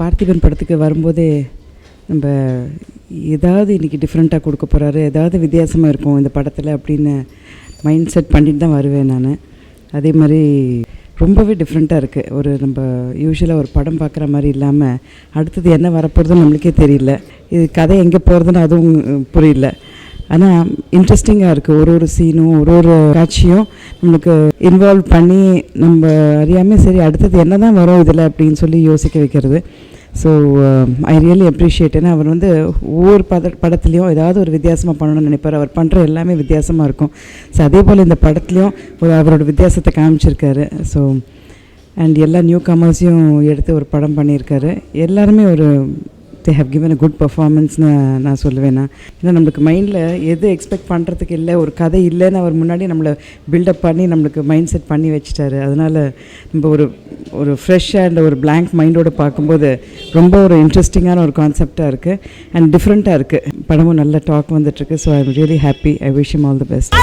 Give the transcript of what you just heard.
பார்த்திபன் படத்துக்கு வரும்போதே நம்ம ஏதாவது இன்றைக்கி டிஃப்ரெண்ட்டாக கொடுக்க போகிறாரு, ஏதாவது வித்தியாசமாக இருக்கும் இந்த படத்தில் அப்படின்னு மைண்ட் செட் பண்ணிட்டு தான் வருவேன் நான். அதே மாதிரி ரொம்பவே டிஃப்ரெண்ட்டாக இருக்குது. ஒரு நம்ம யூஸ்வலாக ஒரு படம் பார்க்குற மாதிரி இல்லாமல் அடுத்தது என்ன வரப்போகிறதுன்னு நம்மளுக்கே தெரியல, இது கதை எங்கே போகிறதுன்னு அதுவும் புரியல. ஆனால் இன்ட்ரெஸ்டிங்காக இருக்குது. ஒரு சீனும் ஒரு காட்சியும் நம்மளுக்கு இன்வால்வ் பண்ணி நம்ம அறியாமல் சரி அடுத்தது என்ன தான் வரும் இதில் அப்படின்னு சொல்லி யோசிக்க வைக்கிறது. So I really appreciate. ஏன்னா அவர் ஒவ்வொரு படத்துலேயும் ஏதாவது ஒரு வித்தியாசமாக பண்ணணும்னு நினைப்பார். அவர் பண்ணுற எல்லாமே வித்தியாசமாக இருக்கும். ஸோ அதே போல் இந்த படத்துலேயும் அவரோட வித்தியாசத்தை காமிச்சிருக்காரு. ஸோ அண்ட் எல்லா நியூ கமர்ஸையும் எடுத்து ஒரு படம் பண்ணியிருக்காரு. எல்லாருமே they have given a good performance-னு நான் சொல்லுவேன். ஏன்னா நம்மளுக்கு மைண்டில் எது எக்ஸ்பெக்ட் பண்ணுறதுக்கு இல்லை, ஒரு கதை இல்லைன்னு அவர் முன்னாடி நம்மளை பில்டப் பண்ணி நம்மளுக்கு மைண்ட் செட் பண்ணி வச்சுட்டாரு. அதனால் நம்ம ஒரு ஃப்ரெஷ் அண்ட் ஒரு பிளாங்க் மைண்டோடு பார்க்கும்போது ரொம்ப ஒரு இன்ட்ரெஸ்டிங்கான ஒரு கான்செப்டாக இருக்குது அண்ட் டிஃப்ரெண்ட்டாக இருக்குது. படமும் நல்ல டாக் வந்துட்டுருக்கு. So I am really happy. I wish him all the best.